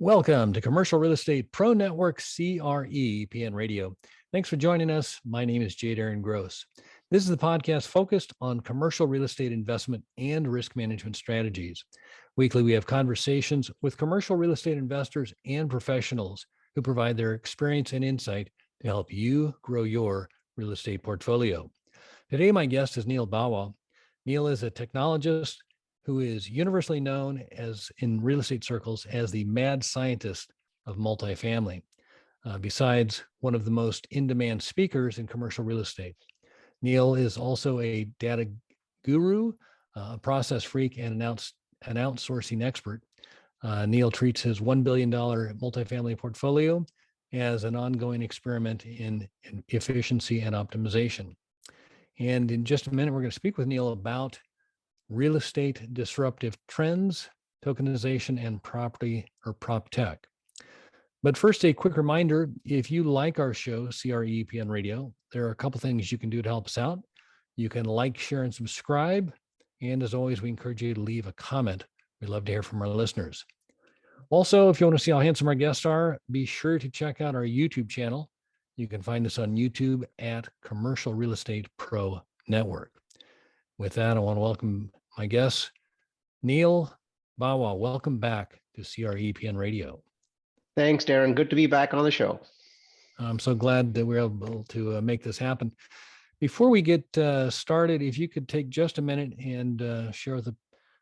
Welcome to Commercial Real Estate Pro Network CRE PN Radio. Thanks for joining us. My name is Jade Aaron Gross. This is the podcast focused on commercial real estate investment and risk management strategies. Weekly, we have conversations with commercial real estate investors and professionals who provide their experience and insight to help you grow your real estate portfolio. Today, my guest is Neal Bawa. Neal is a technologist who is universally known as in real estate circles as the mad scientist of multifamily. Besides one of the most in-demand speakers in commercial real estate, Neal is also a data guru, a process freak, and an outsourcing expert. Neal treats his $1 billion multifamily portfolio as an ongoing experiment in efficiency and optimization. And in just a minute, we're going to speak with Neal about real estate disruptive trends, tokenization, and property or prop tech. But first, a quick reminder, if you like our show, CRE PN Radio, there are a couple things you can do to help us out. You can like, share, and subscribe. And as always, we encourage you to leave a comment. We'd love to hear from our listeners. Also, if you want to see how handsome our guests are, be sure to check out our YouTube channel. You can find us on YouTube at Commercial Real Estate Pro Network. With that, I want to welcome my guest, Neal Bawa. Welcome back to CRE PN Radio. Thanks, Darren. Good to be back on the show. I'm so glad that we're able to make this happen. Before we get started, if you could take just a minute and share with the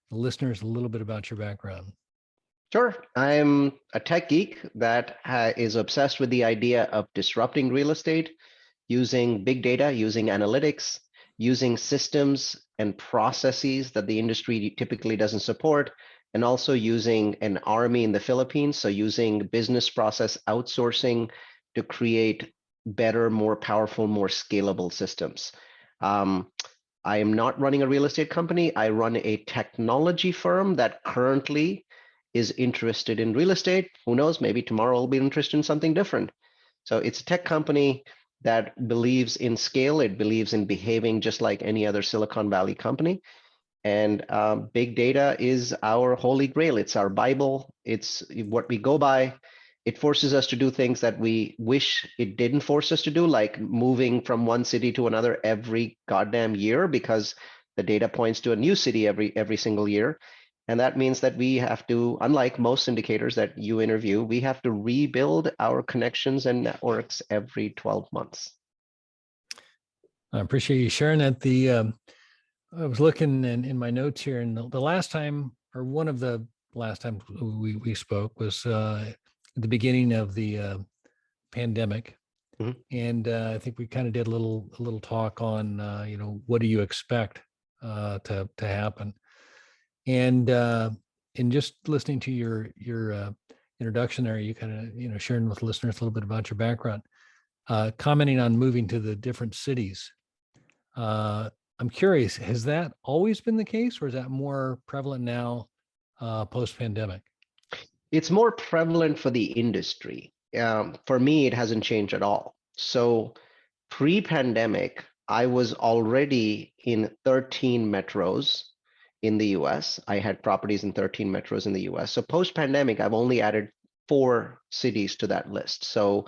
listeners a little bit about your background. Sure. I'm a tech geek that is obsessed with the idea of disrupting real estate, using big data, using analytics, using systems and processes that the industry typically doesn't support, and also using an army in the Philippines, so using business process outsourcing to create better, more powerful, more scalable systems. I am not running a real estate company. I run a technology firm that currently is interested in real estate. Who knows, maybe tomorrow I'll be interested in something different. So it's a tech company that believes in scale. It believes in behaving just like any other Silicon Valley company. And big data is our holy grail. It's our Bible. It's what we go by. It forces us to do things that we wish it didn't force us to do, like moving from one city to another every goddamn year, because the data points to a new city every single year. And that means that we have to, unlike most indicators that you interview, we have to rebuild our connections and networks every 12 months. I appreciate you sharing that. I was looking in my notes here, and the last time, or one of the last times we spoke was at the beginning of the pandemic. Mm-hmm. And I think we kind of did a little talk on, what do you expect to happen? And in just listening to your introduction there, you kind of sharing with listeners a little bit about your background, commenting on moving to the different cities. I'm curious, has that always been the case, or is that more prevalent now post-pandemic? It's more prevalent for the industry. For me, it hasn't changed at all. So pre-pandemic, I was already in 13 metros in the US. I had properties in 13 metros in the US. So post-pandemic, I've only added 4 cities to that list. So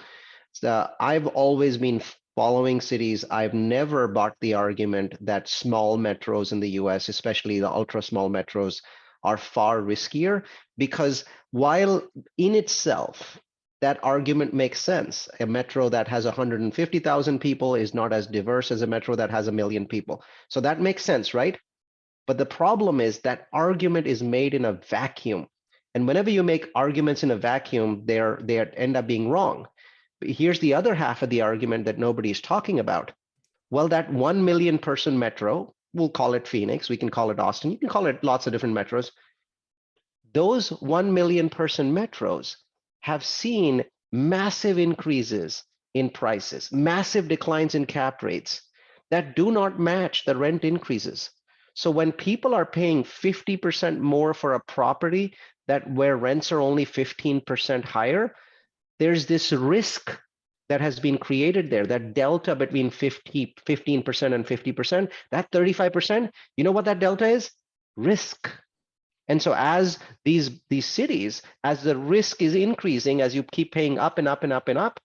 I've always been following cities. I've never bought the argument that small metros in the US, especially the ultra small metros, are far riskier, because while in itself, that argument makes sense. A metro that has 150,000 people is not as diverse as a metro that has 1 million people. So that makes sense, right? But the problem is that argument is made in a vacuum. And whenever you make arguments in a vacuum, they end up being wrong. But here's the other half of the argument that nobody's talking about. Well, that 1 million person metro, we'll call it Phoenix, we can call it Austin, you can call it lots of different metros. Those 1 million person metros have seen massive increases in prices, massive declines in cap rates that do not match the rent increases. So when people are paying 50% more for a property where rents are only 15% higher, there's this risk that has been created there, that delta between 15% and 50%, that 35%, you know what that delta is? Risk. And so as these cities, as the risk is increasing, as you keep paying up and up and up and up,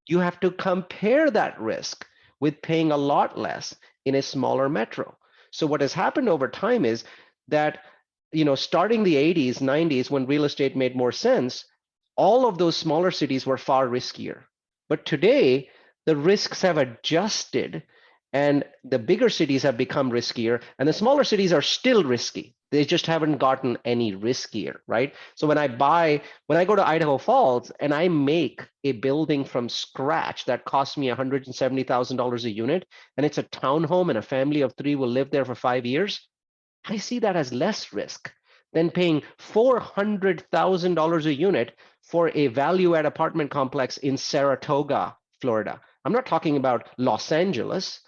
you have to compare that risk with paying a lot less in a smaller metro. So what has happened over time is that, starting the 80s, 90s, when real estate made more sense, all of those smaller cities were far riskier. But today, the risks have adjusted and the bigger cities have become riskier and the smaller cities are still risky. They just haven't gotten any riskier, right? So when I go to Idaho Falls and I make a building from scratch that costs me $170,000 a unit, and it's a townhome and a family of 3 will live there for 5 years, I see that as less risk than paying $400,000 a unit for a value add apartment complex in Saratoga, Florida. I'm not talking about Los Angeles,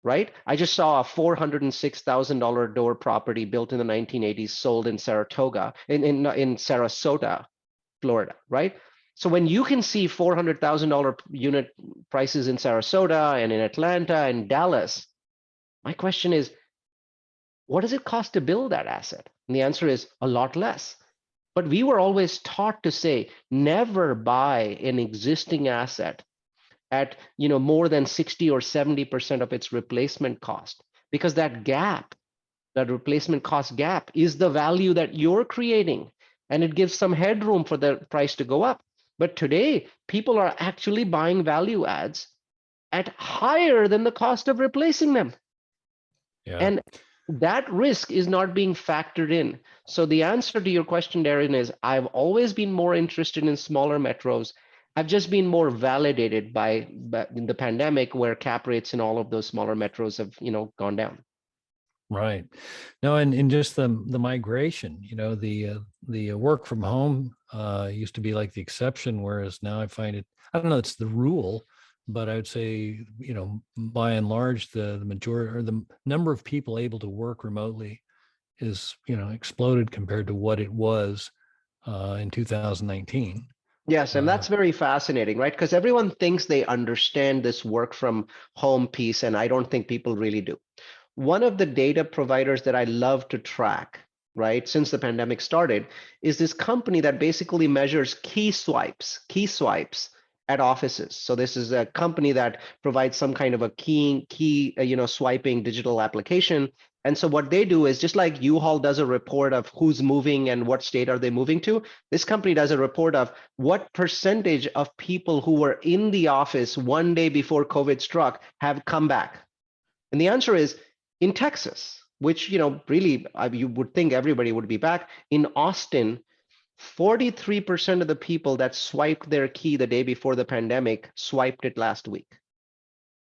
right? I just saw a $406,000 door property built in the 1980s sold in Saratoga, in Sarasota, Florida, right? So when you can see $400,000 unit prices in Sarasota and in Atlanta and Dallas, my question is, what does it cost to build that asset? And the answer is a lot less. But we were always taught to say, never buy an existing asset at more than 60 or 70% of its replacement cost, because that gap, that replacement cost gap, is the value that you're creating, and it gives some headroom for the price to go up. But today, people are actually buying value adds at higher than the cost of replacing them. Yeah. And that risk is not being factored in. So the answer to your question, Darren, is I've always been more interested in smaller metros. I've just been more validated by the pandemic, where cap rates in all of those smaller metros have, gone down. Right. No, and just the migration, the work from home used to be like the exception, whereas now I find it, I don't know, it's the rule, but I would say, by and large, the majority or the number of people able to work remotely is, exploded compared to what it was in 2019. Yes, and that's very fascinating, right? Because everyone thinks they understand this work from home piece, and I don't think people really do. One of the data providers that I love to track, right, since the pandemic started, is this company that basically measures key swipes at offices. So this is a company that provides some kind of a key swiping digital application. And so what they do is, just like U-Haul does a report of who's moving and what state are they moving to, this company does a report of what percentage of people who were in the office one day before COVID struck have come back. And the answer is, in Texas, which, really, you would think everybody would be back. In Austin, 43% of the people that swiped their key the day before the pandemic swiped it last week.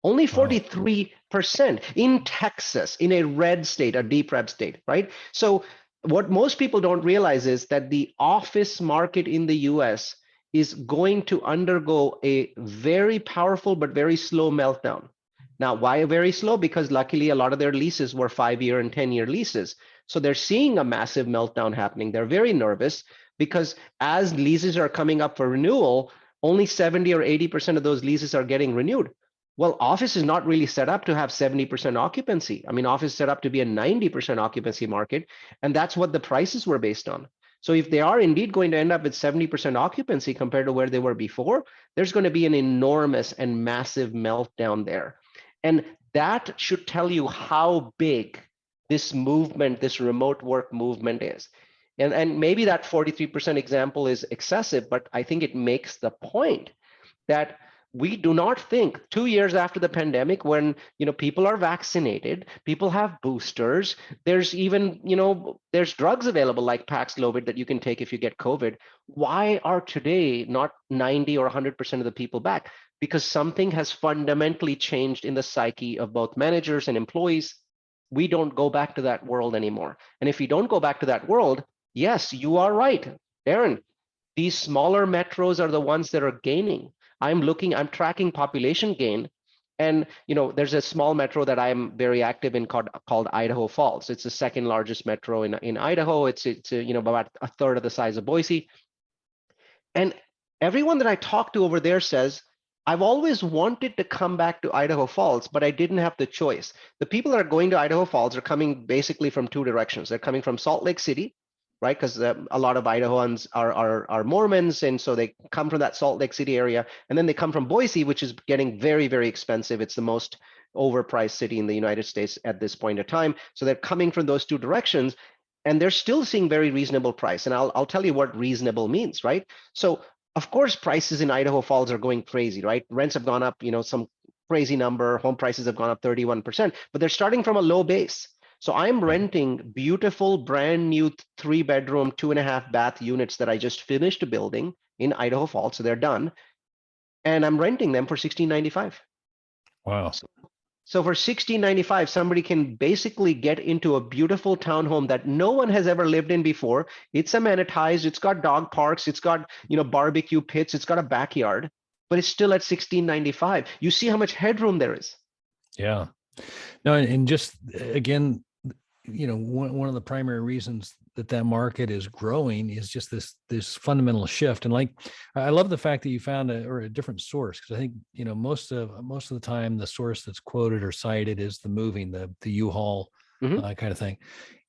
Only 43% in Texas, in a red state, a deep red state, right? So what most people don't realize is that the office market in the US is going to undergo a very powerful but very slow meltdown. Now, why very slow? Because luckily a lot of their leases were 5-year and 10-year leases. So they're seeing a massive meltdown happening. They're very nervous because as leases are coming up for renewal, only 70 or 80% of those leases are getting renewed. Well, office is not really set up to have 70% occupancy. I mean, office is set up to be a 90% occupancy market, and that's what the prices were based on. So if they are indeed going to end up with 70% occupancy compared to where they were before, there's going to be an enormous and massive meltdown there. And that should tell you how big this movement, this remote work movement is. And maybe that 43% example is excessive, but I think it makes the point that we do not think 2 years after the pandemic, when people are vaccinated, people have boosters, there's even there's drugs available like Paxlovid that you can take if you get COVID. Why are today not 90 or 100% of the people back? Because something has fundamentally changed in the psyche of both managers and employees. We don't go back to that world anymore. And if we don't go back to that world, yes, you are right, Aaron. These smaller metros are the ones that are gaining. I'm tracking population gain. And there's a small metro that I'm very active in called Idaho Falls. It's the second largest metro in Idaho. It's about a third of the size of Boise. And everyone that I talk to over there says, I've always wanted to come back to Idaho Falls, but I didn't have the choice. The people that are going to Idaho Falls are coming basically from two directions. They're coming from Salt Lake City, right? Because a lot of Idahoans are Mormons, and so they come from that Salt Lake City area, and then they come from Boise, which is getting very, very expensive. It's the most overpriced city in the United States at this point in time. So they're coming from those two directions, and they're still seeing very reasonable price. And I'll tell you what reasonable means, right? So of course, prices in Idaho Falls are going crazy, right? Rents have gone up, some crazy number. Home prices have gone up 31%, but they're starting from a low base. So I'm Right. renting beautiful, brand new 3-bedroom, 2.5-bath units that I just finished building in Idaho Falls. So they're done. And I'm renting them for $16.95. Wow. So for $16.95, somebody can basically get into a beautiful townhome that no one has ever lived in before. It's amenitized, it's got dog parks, it's got, barbecue pits, it's got a backyard, but it's still at $16.95. You see how much headroom there is. Yeah. No, and just again, one of the primary reasons that market is growing is just this fundamental shift. And like, I love the fact that you found a different source, because I think most of the time the source that's quoted or cited is the moving, the U-Haul Mhm. kind of thing.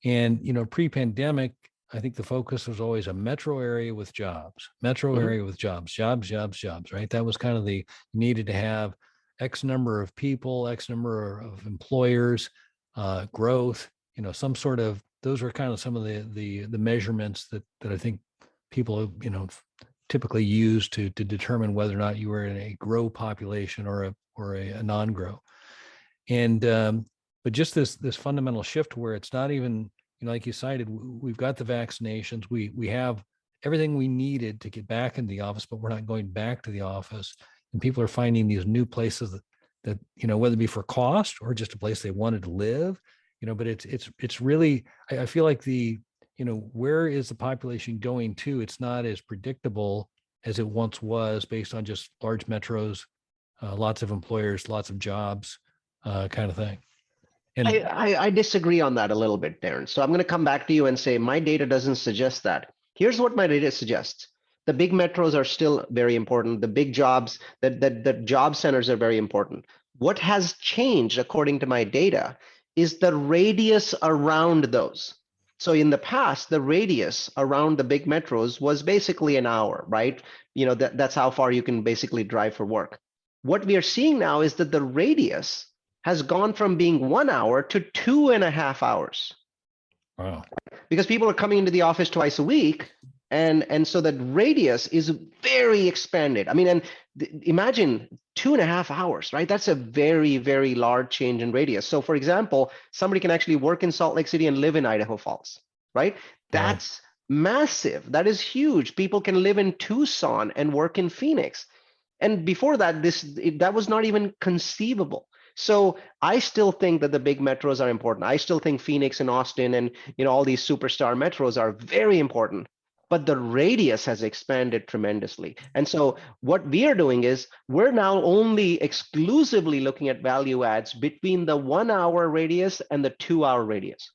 And pre-pandemic, I think the focus was always a metro area with jobs, Mhm. jobs, right? That was kind of you needed to have X number of people, X number of employers, growth, some sort of, those were kind of some of the measurements that I think people, typically use to determine whether or not you were in a grow population or a non-grow. And but just this fundamental shift where it's not even, like you cited, we've got the vaccinations, we have everything we needed to get back in the office, but we're not going back to the office, and people are finding these new places that whether it be for cost or just a place they wanted to live, but it's really, I feel like where is the population going to? It's not as predictable as it once was, based on just large metros, lots of employers, lots of jobs, kind of thing. I, And I disagree on that a little bit, Darren. So I'm going to come back to you and say my data doesn't suggest that. Here's what my data suggests. The big metros are still very important. The big jobs, the job centers are very important. What has changed, according to my data, is the radius around those. So in the past, the radius around the big metros was basically an hour, right? That's how far you can basically drive for work. What we are seeing now is that the radius has gone from being 1 hour to 2.5 hours, wow, because people are coming into the office twice a week, and so that radius is very expanded. I mean, and imagine 2.5 hours, right? That's a very, very large change in radius. So for example, somebody can actually work in Salt Lake City and live in Idaho Falls, right? yeah, That's massive. That is huge. People can live in Tucson and work in Phoenix. And before that, that was not even conceivable. So I still think that the big metros are important. I still think Phoenix and Austin and all these superstar metros are very important. But the radius has expanded tremendously. And so what we are doing is we're now only exclusively looking at value adds between the 1 hour radius and the 2 hour radius.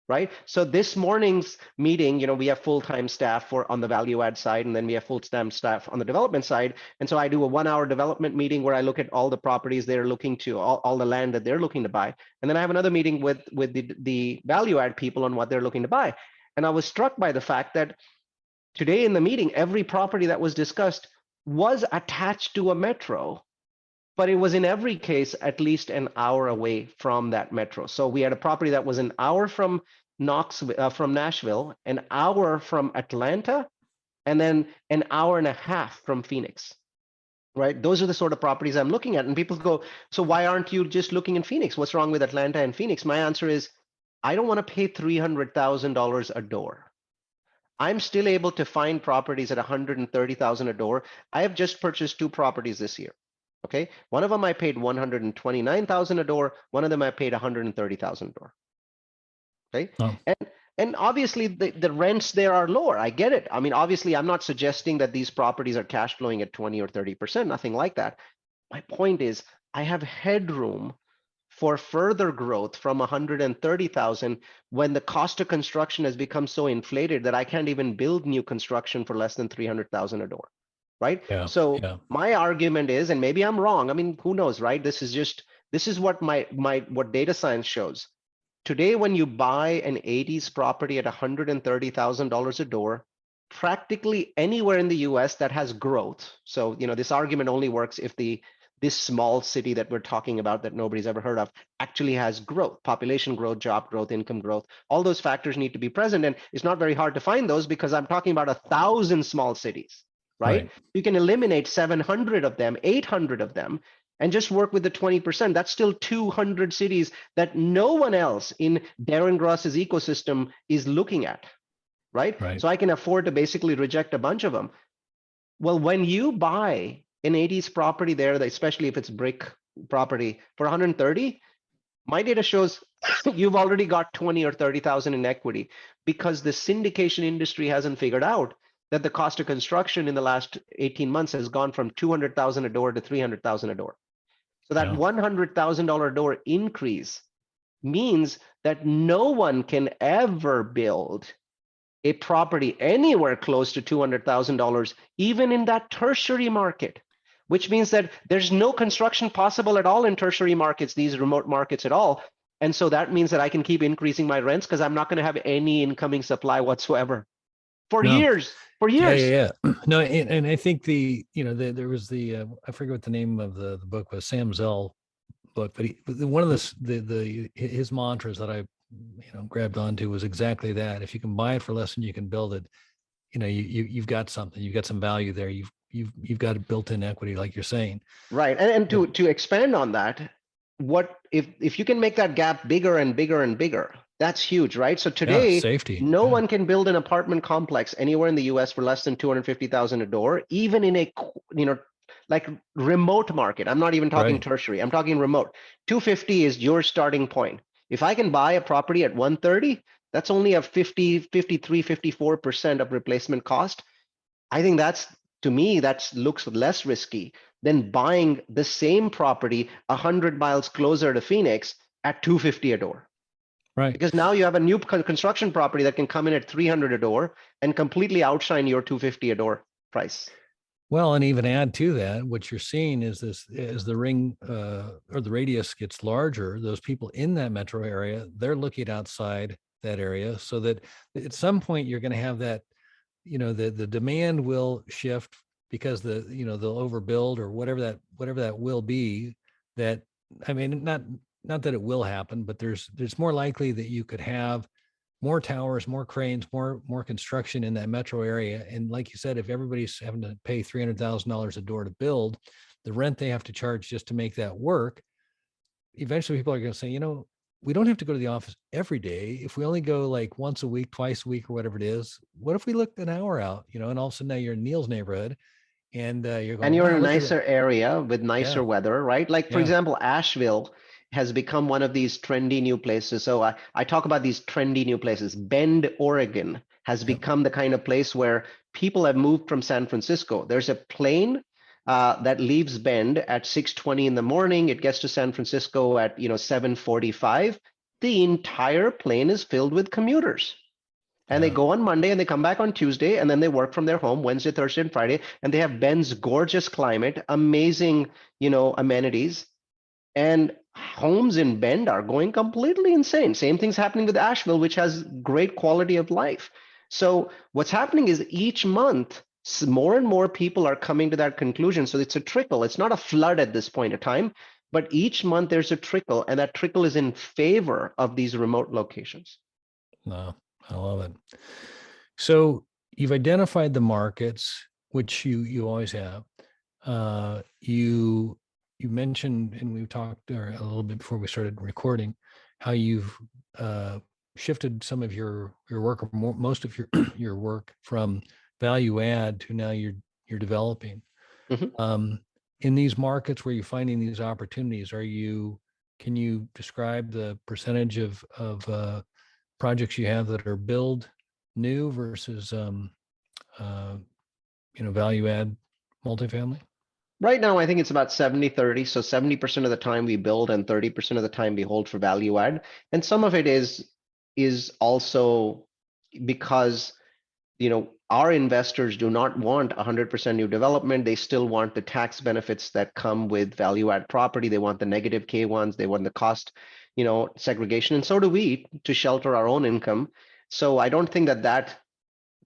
Right. So this morning's meeting, we have full-time staff on the value add side, and then we have full-time staff on the development side. And so I do a 1 hour development meeting where I look at all the properties they're looking to, all the land that they're looking to buy. And then I have another meeting with the value add people on what they're looking to buy. And I was struck by the fact that today in the meeting, every property that was discussed was attached to a metro, but it was in every case at least an hour away from that metro. So we had a property that was an hour from from Nashville, an hour from Atlanta, and then an hour and a half from Phoenix. Right? Those are the sort of properties I'm looking at. And people go, so why aren't you just looking in Phoenix? What's wrong with Atlanta and Phoenix? My answer is, I don't want to pay $300,000 a door. I'm still able to find properties at $130,000 a door. I have just purchased 2 properties this year. Okay, one of them I paid $129,000 a door. One of them I paid $130,000 a door. Okay, oh, and obviously the rents there are lower. I get it. I mean, obviously, I'm not suggesting that these properties are cash flowing at 20 or 30%. Nothing like that. My point is, I have headroom for further growth from 130,000 when the cost of construction has become so inflated that I can't even build new construction for less than 300,000 a door, right? yeah, So yeah, my argument is, and maybe I'm wrong, I mean, who knows, right? This is what what data science shows. Today, when you buy an 80s property at $130,000 a door, practically anywhere in the US that has growth. So, this argument only works if this small city that we're talking about that nobody's ever heard of actually has growth, population growth, job growth, income growth. All those factors need to be present. And it's not very hard to find those because I'm talking about 1,000 small cities, right? Right. You can eliminate 700 of them, 800 of them, and just work with the 20%. That's still 200 cities that no one else in Darren Gross's ecosystem is looking at, right? Right. So I can afford to basically reject a bunch of them. Well, when you buy an 80s property there, especially if it's brick property for 130, my data shows you've already got 20 or 30,000 in equity because the syndication industry hasn't figured out that the cost of construction in the last 18 months has gone from 200,000 a door to 300,000 a door. So that Yeah. $100,000 door increase means that no one can ever build a property anywhere close to $200,000, even in that tertiary market, which means that there's no construction possible at all in tertiary markets, these remote markets at all. And so that means that I can keep increasing my rents because I'm not going to have any incoming supply whatsoever for No. years, for Yeah, years. yeah, yeah. No, and I think there was I forget what the name of the book was, Sam Zell book, but one of the his mantras that I grabbed onto was exactly that. If you can buy it for less than you can build it, you've got something, you've got some value there. You've got a built-in equity, like you're saying. Right. And But to expand on that, what if you can make that gap bigger and bigger and bigger, that's huge, right? So yeah, today, safety. no Yeah. one can build an apartment complex anywhere in the US for less than 250,000 a door, even in a like remote market. I'm not even talking Right. tertiary. I'm talking remote. 250 is your starting point. If I can buy a property at 130, that's only a 50, 53, 54% of replacement cost. I think to me, that looks less risky than buying the same property 100 miles closer to Phoenix at 250 a door. Right. Because now you have a new construction property that can come in at 300 a door and completely outshine your 250 a door price. Well, and even add to that, what you're seeing is this: as the ring or the radius gets larger, those people in that metro area, they're looking outside that area, so that at some point you're going to have that, the demand will shift because they'll overbuild or whatever that will be. That, I mean, not that it will happen, but there's more likely that you could have more towers, more cranes, more construction in that metro area. And like you said, if everybody's having to pay $300,000 a door to build, the rent they have to charge just to make that work, eventually people are going to say, we don't have to go to the office every day. If we only go like once a week, twice a week, or whatever it is, what if we looked an hour out, and all of a sudden now you're in Neal's neighborhood and you're And going, you're in wow, a look at that. nicer area with Yeah. nicer weather, right? Like, for Yeah. example, Asheville has become one of these trendy new places. So I talk about these trendy new places. Bend, Oregon has Yep. become the kind of place where people have moved from San Francisco. There's a plane that leaves Bend at 6:20 in the morning. It gets to San Francisco at 7:45. The entire plane is filled with commuters. And they Yeah. go on Monday and they come back on Tuesday and then they work from their home Wednesday, Thursday, and Friday. And they have Ben's gorgeous climate, amazing, amenities. And homes in Bend are going completely insane. Same thing's happening with Asheville, which has great quality of life. So what's happening is each month, more and more people are coming to that conclusion. So it's a trickle. It's not a flood at this point of time, but each month there's a trickle, and that trickle is in favor of these remote locations. No, I love it. So you've identified the markets, which you always have. You mentioned, and we talked a little bit before we started recording, how you've shifted some of your work, or most of your your work, from value add to now you're developing. Mhm. Um, in these markets where you're finding these opportunities, can you describe the percentage of projects you have that are build new versus uh, value add multifamily? Right now, I think it's about 70-30. So 70% of the time we build and 30% of the time we hold for value add. And some of it is also because our investors do not want 100% new development. They still want the tax benefits that come with value add property. They want the negative K ones. They want the cost, segregation, and so do we to shelter our own income. So I don't think that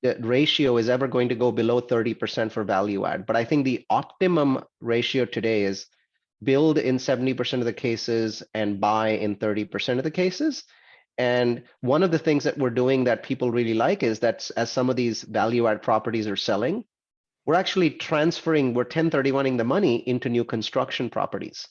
the ratio is ever going to go below 30% for value add. But I think the optimum ratio today is build in 70% of the cases and buy in 30% of the cases. And one of the things that we're doing that people really like is that as some of these value add properties are selling, we're actually we're 1031ing the money into new construction properties.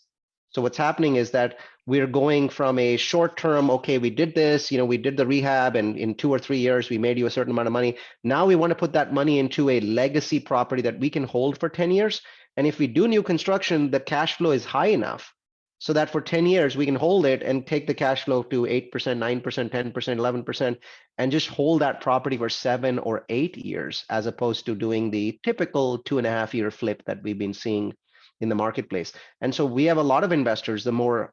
So what's happening is that we're going from a short term, okay, we did this, we did the rehab, and in 2 or 3 years, we made you a certain amount of money. Now we want to put that money into a legacy property that we can hold for 10 years. And if we do new construction, the cash flow is high enough so that for 10 years, we can hold it and take the cash flow to 8%, 9%, 10%, 11%, and just hold that property for 7 or 8 years, as opposed to doing the typical 2.5-year flip that we've been seeing in the marketplace. And so we have a lot of investors, the more,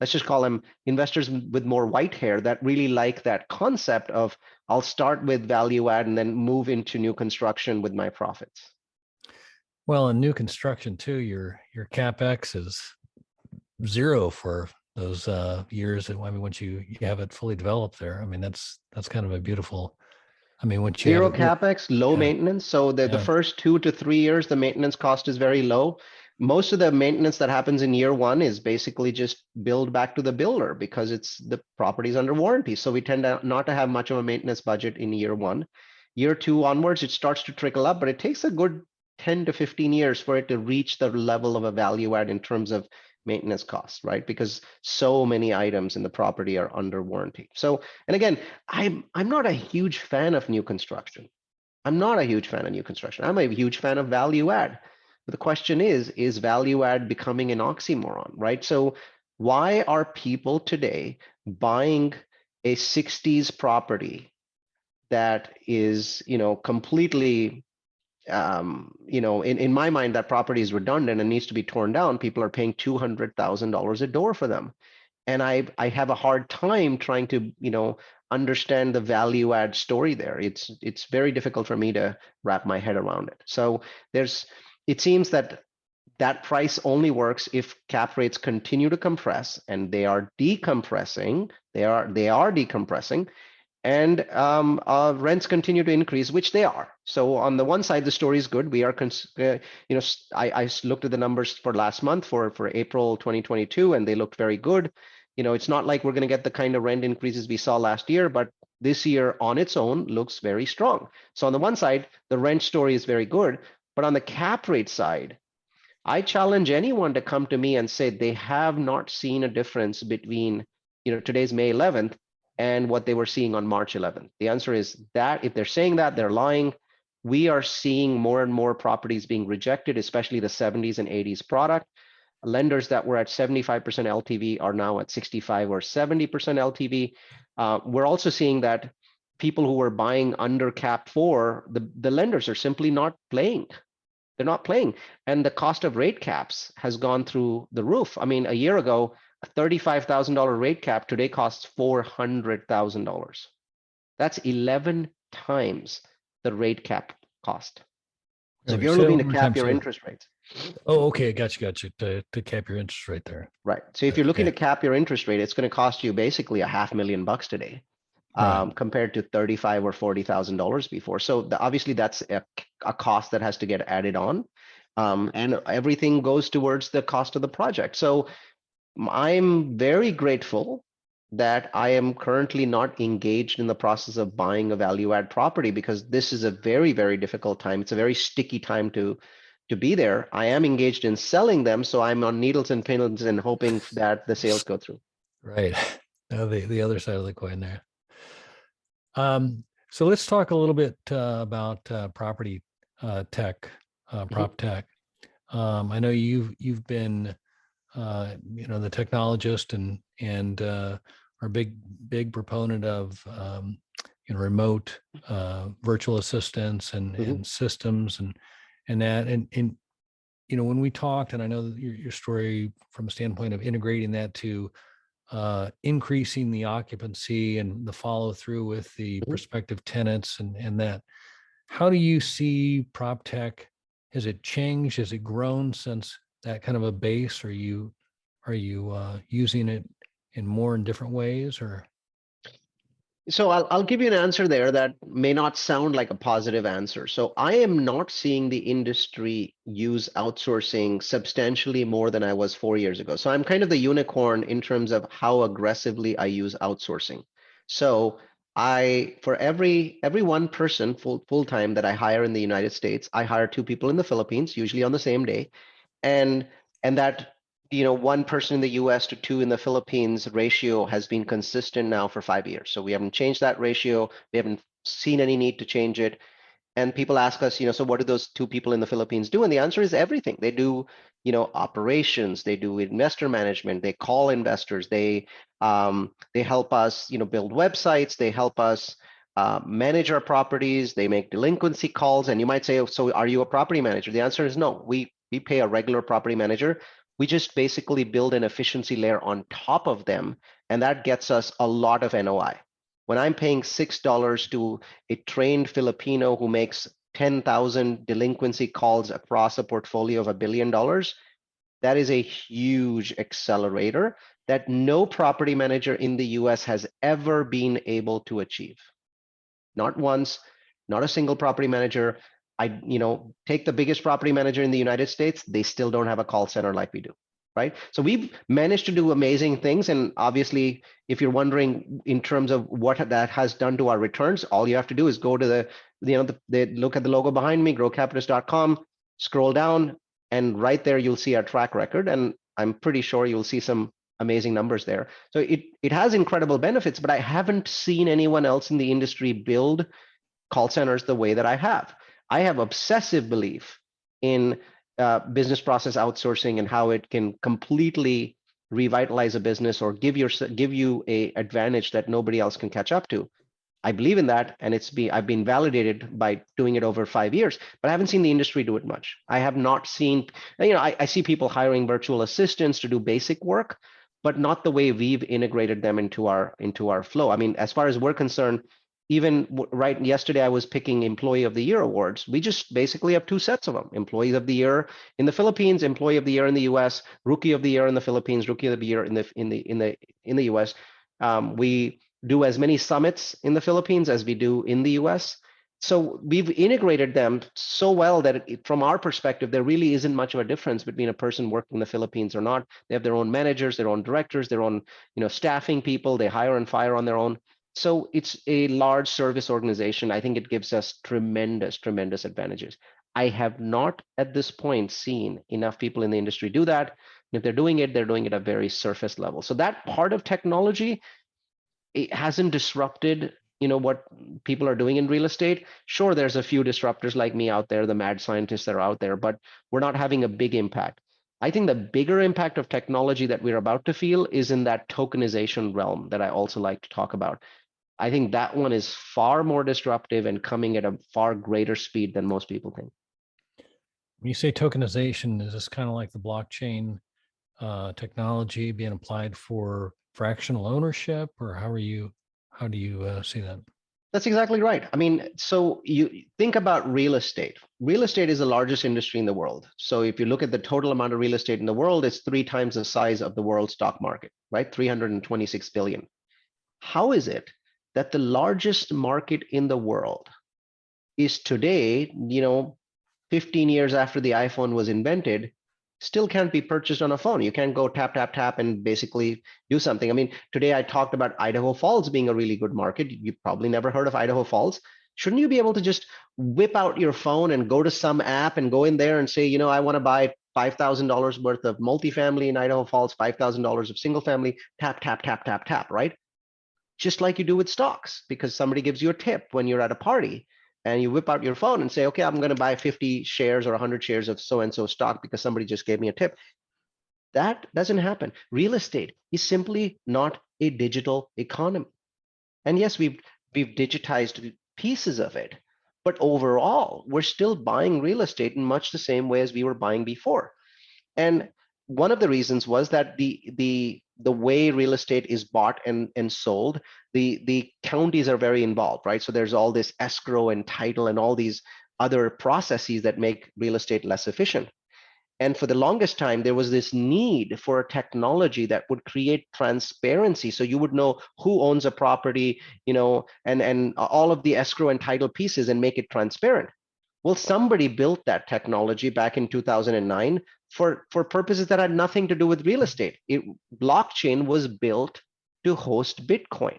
let's just call them investors with more white hair, that really like that concept of I'll start with value add and then move into new construction with my profits. Well, in new construction too, your CapEx is zero for those years. I mean, once you have it fully developed there, I mean, that's kind of a beautiful. I mean, once you have Zero it work, capex, low yeah, maintenance. So the yeah. first 2 to 3 years, the maintenance cost is very low. Most of the maintenance that happens in year one is basically just billed back to the builder because it's the property's under warranty. So we tend not to have much of a maintenance budget in year one. Year two onwards, it starts to trickle up, but it takes a good 10 to 15 years for it to reach the level of a value add in terms of maintenance costs, right? Because so many items in the property are under warranty. So, and again, I'm not a huge fan of new construction. I'm not a huge fan of new construction. I'm a huge fan of value add. But the question is value add becoming an oxymoron, right? So why are people today buying a 60s property that is, completely in my mind, that property is redundant and needs to be torn down. People are paying $200,000 a door for them. And I have a hard time trying to, understand the value add story there. It's very difficult for me to wrap my head around it. So it seems that price only works if cap rates continue to compress, and they are decompressing. They are decompressing, and rents continue to increase, which they are. So on the one side, the story is good. We are, I looked at the numbers for last month for April 2022, and they looked very good. It's not like we're going to get the kind of rent increases we saw last year, but this year on its own looks very strong. So on the one side, the rent story is very good, but on the cap rate side, I challenge anyone to come to me and say they have not seen a difference between, today's May 11th and what they were seeing on March 11th. The answer is that if they're saying that, they're lying. We are seeing more and more properties being rejected, especially the 70s and 80s product. Lenders that were at 75% LTV are now at 65 or 70% LTV. We're also seeing that people who were buying under cap 4, the lenders are simply not playing. They're not playing. And the cost of rate caps has gone through the roof. I mean, a year ago, a $35,000 rate cap today costs $400,000. That's 11 times the rate cap cost. So if you're Say it looking one to more cap time. your Sorry. interest rates. Oh, okay, got you. To cap your interest rate there. Right. So if you're looking Okay. to cap your interest rate, it's going to cost you basically $500,000 today. Right. Compared to $35,000 or $40,000 before. So obviously that's a cost that has to get added on. And everything goes towards the cost of the project. So I'm very grateful that I am currently not engaged in the process of buying a value add property, because this is a very, very difficult time. It's a very sticky time to be there. I am engaged in selling them, so I'm on needles and pins and hoping that the sales go through. Right. The other side of the coin there. So let's talk a little bit about property tech, prop tech. I know you've been the technologist and are big proponent of remote virtual assistants and systems and that and when we talked, and I know that your story from a standpoint of integrating that to increasing the occupancy and the follow through with the prospective tenants and that. How do you see prop tech? Has it changed? Has it grown since that kind of a base? Are you using it more in different ways, or? So I'll give you an answer there that may not sound like a positive answer. So I am not seeing the industry use outsourcing substantially more than I was 4 years ago. So I'm kind of the unicorn in terms of how aggressively I use outsourcing. So for every one person full time that I hire in the United States, I hire two people in the Philippines, usually on the same day, and that one person in the US to two in the Philippines ratio has been consistent now for 5 years. So we haven't changed that ratio. We haven't seen any need to change it. And people ask us, so what do those two people in the Philippines do? And the answer is everything. They do, operations, they do investor management, they call investors, they help us, build websites, they help us manage our properties, they make delinquency calls. And you might say, oh, so are you a property manager? The answer is no. We pay a regular property manager. We just basically build an efficiency layer on top of them, and that gets us a lot of NOI. When I'm paying $6 to a trained Filipino who makes 10,000 delinquency calls across a portfolio of $1 billion, that is a huge accelerator that no property manager in the US has ever been able to achieve. Not once, not a single property manager. Take the biggest property manager in the United States, they still don't have a call center like we do, right? So we've managed to do amazing things. And obviously, if you're wondering in terms of what that has done to our returns, all you have to do is go to the look at the logo behind me, growcapitalist.com, scroll down, and right there you'll see our track record. And I'm pretty sure you'll see some amazing numbers there. So it has incredible benefits, but I haven't seen anyone else in the industry build call centers the way that I have. I have obsessive belief in business process outsourcing and how it can completely revitalize a business or give you a advantage that nobody else can catch up to. I believe in that, and I've been validated by doing it over 5 years, but I haven't seen the industry do it much. I have not seen, I see people hiring virtual assistants to do basic work, but not the way we've integrated them into our flow. I mean, as far as we're concerned, even right yesterday, I was picking Employee of the Year awards. We just basically have two sets of them: Employee of the Year in the Philippines, Employee of the Year in the U.S., Rookie of the Year in the Philippines, Rookie of the Year in the U.S. We do as many summits in the Philippines as we do in the US. So we've integrated them so well that from our perspective, there really isn't much of a difference between a person working in the Philippines or not. They have their own managers, their own directors, their own staffing people. They hire and fire on their own. So it's a large service organization. I think it gives us tremendous advantages. I have not at this point seen enough people in the industry do that. And if they're doing it at a very surface level. So that part of technology, it hasn't disrupted what people are doing in real estate. Sure, there's a few disruptors like me out there, the mad scientists that are out there, but we're not having a big impact. I think the bigger impact of technology that we're about to feel is in that tokenization realm that I also like to talk about. I think that one is far more disruptive and coming at a far greater speed than most people think. When you say tokenization, is this kind of like the blockchain technology being applied for fractional ownership, or how do you see that? That's exactly right. I mean, so you think about real estate. Real estate is the largest industry in the world. So if you look at the total amount of real estate in the world, it's 3 times the size of the world stock market, right? 326 billion. How is it that the largest market in the world is today, 15 years after the iPhone was invented, still can't be purchased on a phone? You can't go tap, tap, tap and basically do something. I mean, today I talked about Idaho Falls being a really good market. You've probably never heard of Idaho Falls. Shouldn't you be able to just whip out your phone and go to some app and go in there and say, I want to buy $5,000 worth of multifamily in Idaho Falls, $5,000 of single family, tap, tap, tap, tap, tap, right? Just like you do with stocks, because somebody gives you a tip when you're at a party and you whip out your phone and say, okay, I'm going to buy 50 shares or 100 shares of so-and-so stock because somebody just gave me a tip. That doesn't happen. Real estate is simply not a digital economy. And yes, we've digitized pieces of it, but overall, we're still buying real estate in much the same way as we were buying before. And one of the reasons was that the way real estate is bought and sold, the counties are very involved, right? So there's all this escrow and title and all these other processes that make real estate less efficient. And for the longest time, there was this need for a technology that would create transparency. So you would know who owns a property, and all of the escrow and title pieces and make it transparent. Well, somebody built that technology back in 2009 for purposes that had nothing to do with real estate. Blockchain was built to host Bitcoin.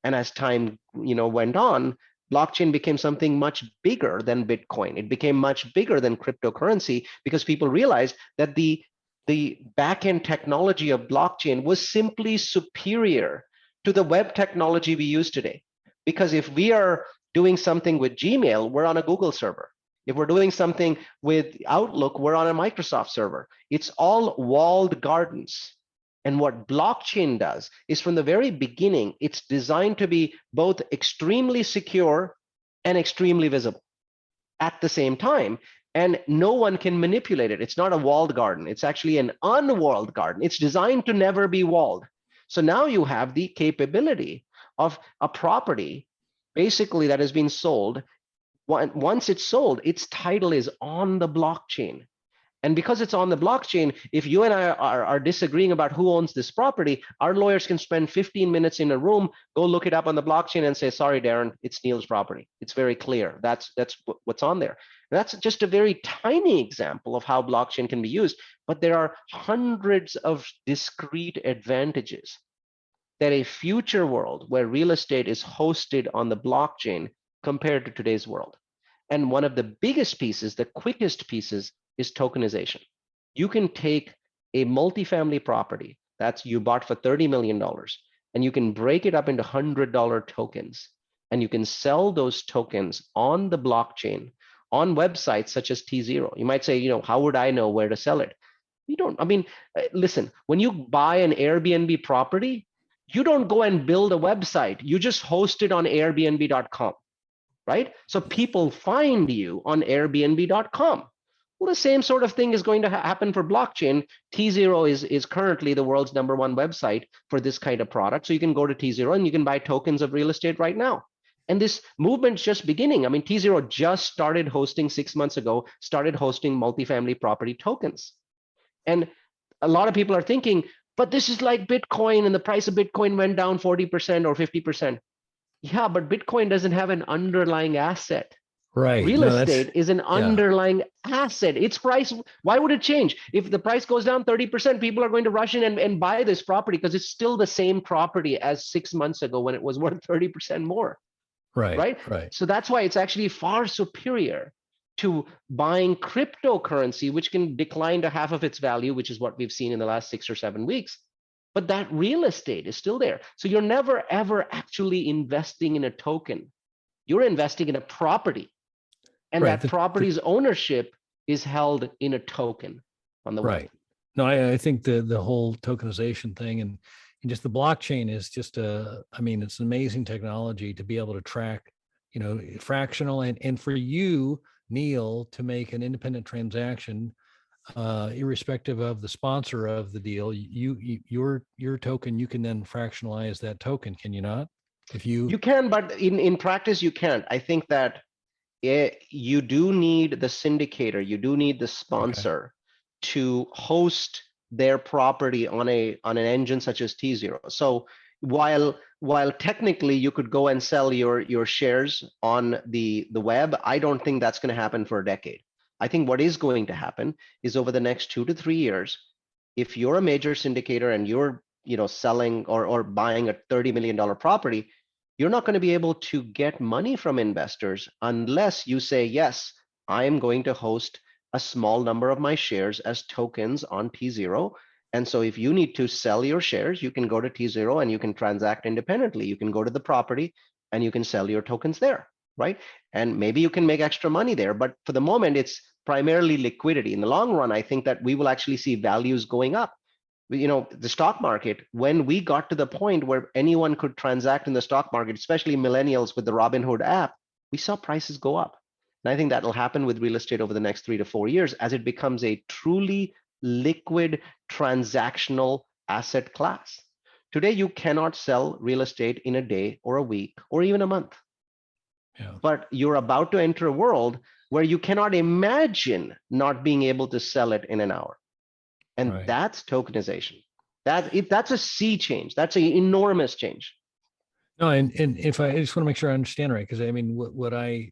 And as time, went on, blockchain became something much bigger than Bitcoin. It became much bigger than cryptocurrency because people realized that the backend technology of blockchain was simply superior to the web technology we use today. Because if we are doing something with Gmail, we're on a Google server. If we're doing something with Outlook, we're on a Microsoft server. It's all walled gardens. And what blockchain does is from the very beginning, it's designed to be both extremely secure and extremely visible at the same time. And no one can manipulate it. It's not a walled garden. It's actually an unwalled garden. It's designed to never be walled. So now you have the capability of a property basically that has been sold. Once it's sold, its title is on the blockchain. And because it's on the blockchain, if you and I are disagreeing about who owns this property, our lawyers can spend 15 minutes in a room, go look it up on the blockchain and say, sorry, Darren, it's Neal's property. It's very clear. That's what's on there. And that's just a very tiny example of how blockchain can be used. But there are hundreds of discrete advantages that a future world where real estate is hosted on the blockchain compared to today's world. And one of the biggest pieces, the quickest pieces, is tokenization. You can take a multifamily property that's you bought for $30 million, and you can break it up into $100 tokens, and you can sell those tokens on the blockchain on websites such as T0. You might say, how would I know where to sell it? You don't, listen, when you buy an Airbnb property, you don't go and build a website. You just host it on airbnb.com. Right? So people find you on airbnb.com. Well, the same sort of thing is going to happen for blockchain. T0 is currently the world's #1 website for this kind of product. So you can go to T0 and you can buy tokens of real estate right now. And this movement's just beginning. T0 just started hosting 6 months ago, started hosting multifamily property tokens. And a lot of people are thinking, but this is like Bitcoin and the price of Bitcoin went down 40% or 50%. Yeah, but Bitcoin doesn't have an underlying asset. Right. Real estate is an yeah. underlying asset. Its price, why would it change? If the price goes down 30%, people are going to rush in and buy this property because it's still the same property as 6 months ago when it was worth 30% more. Right. So that's why it's actually far superior to buying cryptocurrency, which can decline to half of its value, which is what we've seen in the last 6 or 7 weeks. But that real estate is still there. So you're never, ever actually investing in a token. You're investing in a property. And that property's ownership is held in a token on the web. No, I think the whole tokenization thing and just the blockchain is just it's an amazing technology to be able to track, fractional and for you, Neal, to make an independent transaction, irrespective of the sponsor of the deal, your token, you can then fractionalize that token, can you not? If you can, but in practice you can't. I think that you do need the syndicator, you do need the sponsor to host their property on an engine such as T0. So while technically you could go and sell your shares on the web, I don't think that's going to happen for a decade. I think what is going to happen is over the next 2 to 3 years, if you're a major syndicator and you're selling or buying a $30 million property, you're not going to be able to get money from investors unless you say, yes, I am going to host a small number of my shares as tokens on T0. And so if you need to sell your shares, you can go to T0 and you can transact independently. You can go to the property and you can sell your tokens there, right? And maybe you can make extra money there. But for the moment, it's primarily liquidity. In the long run, I think that we will actually see values going up. The stock market, when we got to the point where anyone could transact in the stock market, especially millennials with the Robinhood app, we saw prices go up. And I think that will happen with real estate over the next 3 to 4 years as it becomes a truly liquid transactional asset class. Today, you cannot sell real estate in a day or a week or even a month. Yeah. But you're about to enter a world where you cannot imagine not being able to sell it in an hour. And Right. that's tokenization. That's a sea change. That's an enormous change. No, and if I just want to make sure I understand right, because I mean, what I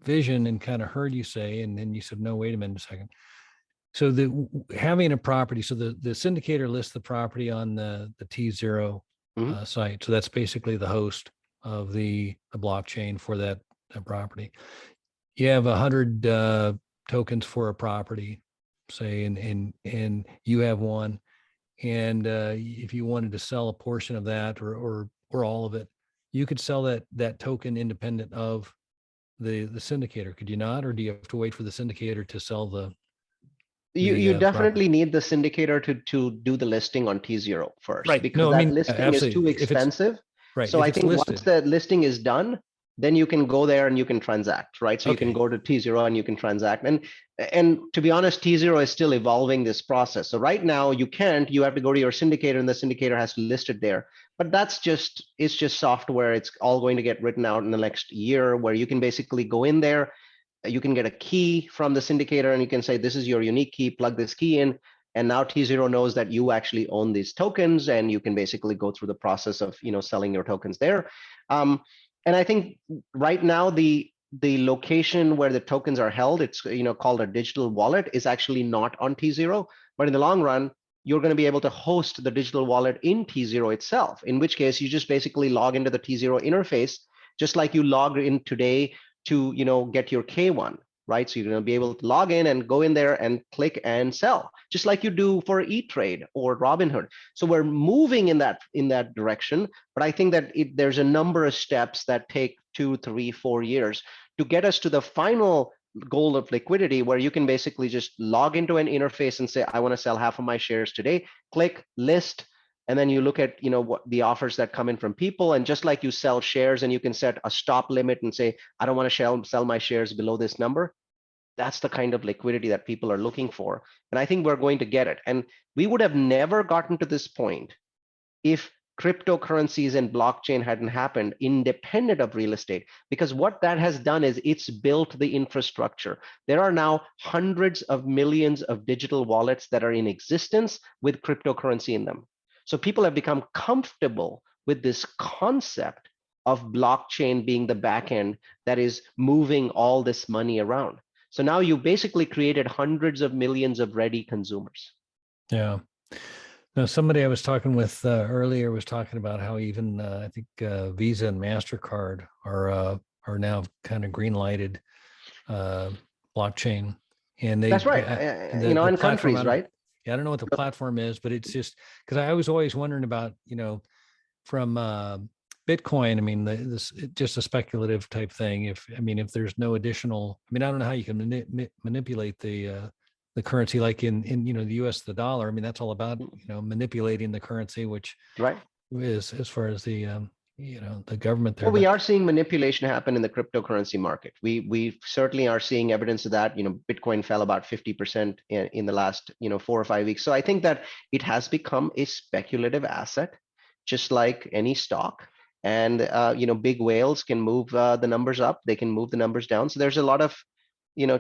vision and kind of heard you say, and then you said, no, wait a minute a second. So having a property, so the syndicator lists the property on the T0 Mhm. site. So that's basically the host of the blockchain for that property. You have 100 tokens for a property, say, and you have one. And if you wanted to sell a portion of that or all of it, you could sell that token independent of the syndicator, could you not? Or do you have to wait for the syndicator to sell You the property? definitely need the syndicator to do the listing on T0 first, Right. because No, I that mean, listing is too absolutely. If it's expensive. right, So if I it's think once listed. the listing is done, then you can go there and you can transact, right? So you can Okay. go to T0 and you can transact. And to be honest, T0 is still evolving this process. So right now you can't, you have to go to your syndicator and the syndicator has to list it there. But it's just software. It's all going to get written out in the next year, where you can basically go in there, you can get a key from the syndicator and you can say, this is your unique key, plug this key in. And now T0 knows that you actually own these tokens, and you can basically go through the process of, selling your tokens there. Um, and I think right now the location where the tokens are held, it's called a digital wallet, is actually not on T0. But in the long run, you're going to be able to host the digital wallet in T0 itself, in which case you just basically log into the T0 interface, just like you log in today to get your K1, right? So you're going to be able to log in and go in there and click and sell, just like you do for E-Trade or Robinhood. So we're moving in that direction, but I think that there's a number of steps that take 2, 3, 4 years to get us to the final goal of liquidity, where you can basically just log into an interface and say, I want to sell half of my shares today, click list, and then you look at what the offers that come in from people. And just like you sell shares and you can set a stop limit and say, I don't want to sell my shares below this number, that's the kind of liquidity that people are looking for. And I think we're going to get it. And we would have never gotten to this point if cryptocurrencies and blockchain hadn't happened independent of real estate, because what that has done is it's built the infrastructure. There are now hundreds of millions of digital wallets that are in existence with cryptocurrency in them. So people have become comfortable with this concept of blockchain being the back end that is moving all this money around. So now you basically created hundreds of millions of ready consumers. Yeah. Now, somebody I was talking with earlier was talking about how even I think Visa and Mastercard are now kind of green lighted uh, blockchain, and That's right. and the In platform. countries, right? I don't know what the platform is, but it's just because I was always wondering about from Bitcoin. I mean, this just a speculative type thing. If there's no additional, I don't know how you can manipulate the currency, like in the U.S. the dollar. I mean, that's all about manipulating the currency, which Right. is as far as the government there. Well, we But are seeing manipulation happen in the cryptocurrency market. We certainly are seeing evidence of that. Bitcoin fell about 50% in the last 4 or 5 weeks. So I think that it has become a speculative asset, just like any stock. And big whales can move the numbers up, they can move the numbers down. So there's a lot of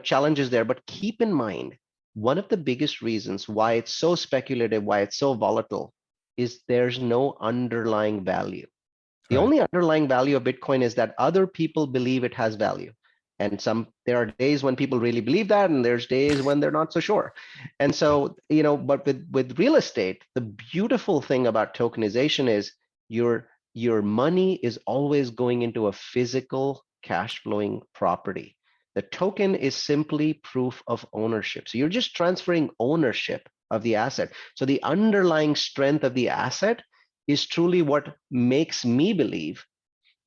challenges there. But keep in mind, one of the biggest reasons why it's so speculative, why it's so volatile, is there's no underlying value. The right, only underlying value of Bitcoin is that other people believe it has value. And there are days when people really believe that, and there's days when they're not so sure. And so, but with real estate, the beautiful thing about tokenization is your money is always going into a physical cash flowing property. The token is simply proof of ownership. So you're just transferring ownership of the asset. So the underlying strength of the asset is truly what makes me believe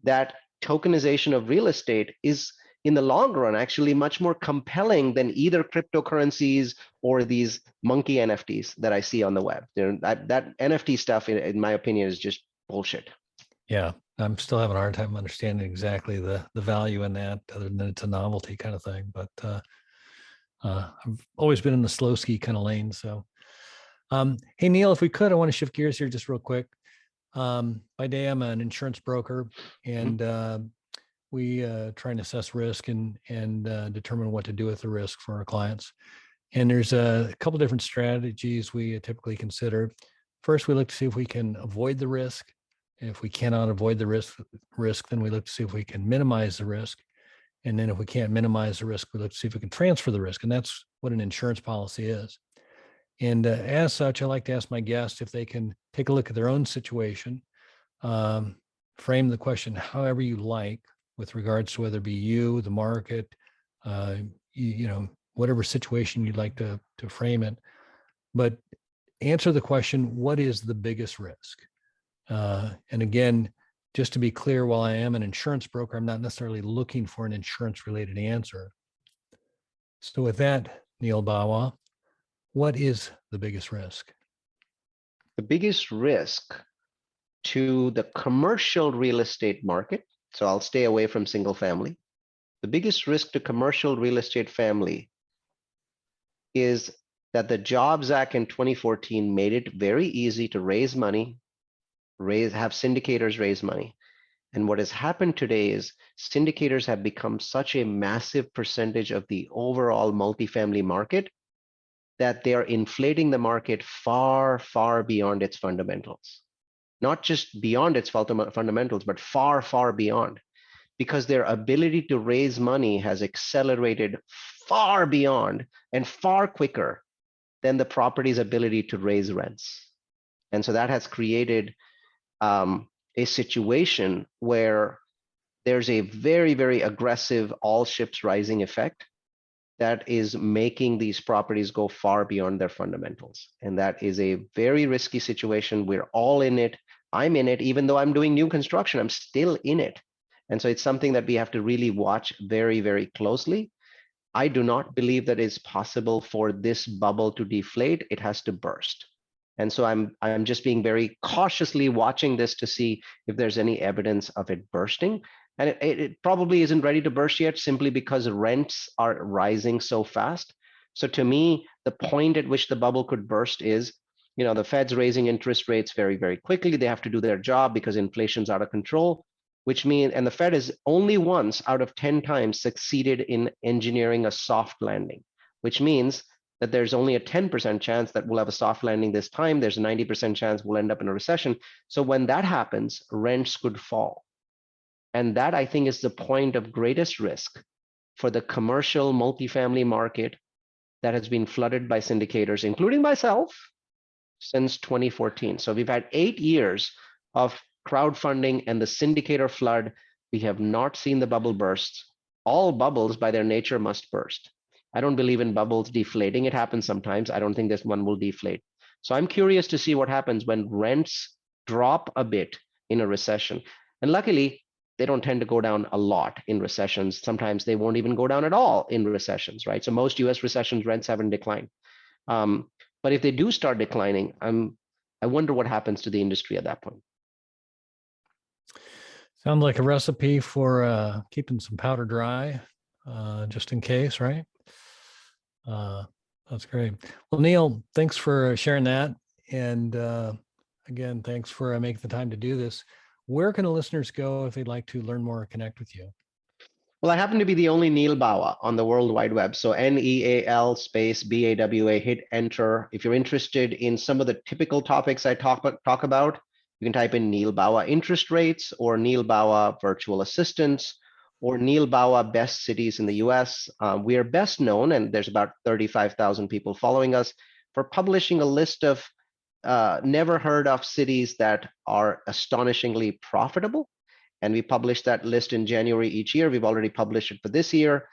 that tokenization of real estate is, in the long run, actually much more compelling than either cryptocurrencies or these monkey NFTs that I see on the web. That NFT stuff, in my opinion, is just bullshit. yeah. I'm still having a hard time understanding exactly the value in that, other than it's a novelty kind of thing. But I've always been in the slow ski kind of lane. So, hey Neal, if we could, I want to shift gears here just real quick. By day, I'm an insurance broker, Mhm. and we try and assess risk and determine what to do with the risk for our clients. And there's a couple different strategies we typically consider. First, we look to see if we can avoid the risk. If we cannot avoid the risk, then we look to see if we can minimize the risk. And then if we can't minimize the risk, we look to see if we can transfer the risk. And that's what an insurance policy is. And as such, I like to ask my guests if they can take a look at their own situation, um, frame the question however you like with regards to whether it be you, the market, whatever situation you'd like to frame it. But answer the question, what is the biggest risk? And again, just to be clear, while I am an insurance broker, I'm not necessarily looking for an insurance related answer. So with that, Neal Bawa, what is the biggest risk? The biggest risk to the commercial real estate market, so I'll stay away from single family. The biggest risk to commercial real estate family is that the Jobs Act in 2014 made it very easy to raise money, have syndicators raise money. And what has happened today is syndicators have become such a massive percentage of the overall multifamily market that they're inflating the market far, far beyond its fundamentals. Not just beyond its fundamentals, but far, far beyond, because their ability to raise money has accelerated far beyond and far quicker than the property's ability to raise rents. And so that has created a situation where there's a very, very aggressive all ships rising effect that is making these properties go far beyond their fundamentals. And that is a very risky situation. We're all in it. I'm in it, even though I'm doing new construction, I'm still in it. And so it's something that we have to really watch very, very closely. I do not believe that it's possible for this bubble to deflate. It has to burst. And so I'm just being very cautiously watching this to see if there's any evidence of it bursting. And it probably isn't ready to burst yet, simply because rents are rising so fast. So to me, the point at which the bubble could burst is, the Fed's raising interest rates very, very quickly. They have to do their job because inflation's out of control, which means, and the Fed has only once out of 10 times succeeded in engineering a soft landing, which means that there's only a 10% chance that we'll have a soft landing this time. There's a 90% chance we'll end up in a recession. So when that happens, rents could fall. And that, I think, is the point of greatest risk for the commercial multifamily market that has been flooded by syndicators, including myself, since 2014. So we've had 8 years of crowdfunding and the syndicator flood. We have not seen the bubble burst. All bubbles by their nature must burst. I don't believe in bubbles deflating. It happens sometimes. I don't think this one will deflate. So I'm curious to see what happens when rents drop a bit in a recession. And luckily, they don't tend to go down a lot in recessions. Sometimes they won't even go down at all in recessions, right? So most US recessions, rents haven't declined. But if they do start declining, I wonder what happens to the industry at that point. Sounds like a recipe for keeping some powder dry, just in case, right? That's great. Well, Neal, thanks for sharing that. And again, thanks for making the time to do this. Where can the listeners go if they'd like to learn more or connect with you? Well, I happen to be the only Neal Bawa on the World Wide Web. So NEAL space BAWA, hit enter. If you're interested in some of the typical topics I talk about, you can type in Neal Bawa interest rates, or Neal Bawa virtual assistants, or Neal Bawa best cities in the US. We are best known, and there's about 35,000 people following us, for publishing a list of never heard of cities that are astonishingly profitable. And we publish that list in January each year. We've already published it for this year.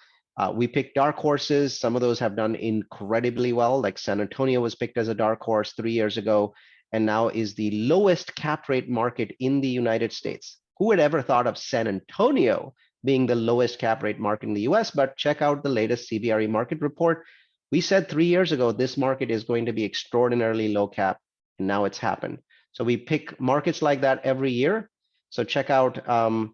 We picked dark horses. Some of those have done incredibly well, like San Antonio was picked as a dark horse 3 years ago, and now is the lowest cap rate market in the United States. Who would ever thought of San Antonio being the lowest cap rate market in the US? But check out the latest CBRE market report. We said 3 years ago, this market is going to be extraordinarily low cap, and now it's happened. So we pick markets like that every year. So check out, our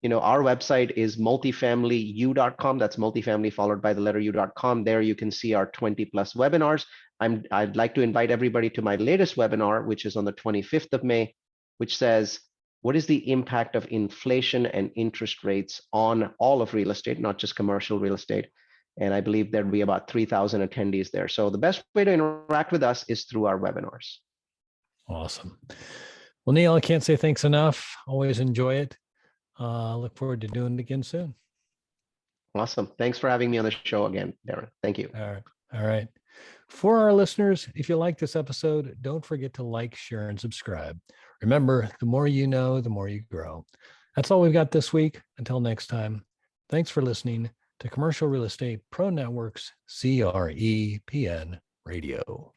website is multifamilyu.com. That's multifamily followed by the letter u.com. There you can see our 20 plus webinars. I'd like to invite everybody to my latest webinar, which is on the 25th of May, which says what is the impact of inflation and interest rates on all of real estate, not just commercial real estate. And I believe there'd be about 3,000 attendees there. So the best way to interact with us is through our webinars. Awesome. Well, Neal, I can't say thanks enough. Always enjoy it. Look forward to doing it again soon. Awesome. Thanks for having me on the show again, Darren. Thank you. All right. All right. For our listeners, if you like this episode, don't forget to like, share, and subscribe. Remember, the more you know, the more you grow. That's all we've got this week. Until next time, thanks for listening to Commercial Real Estate Pro Network's CREPN Radio.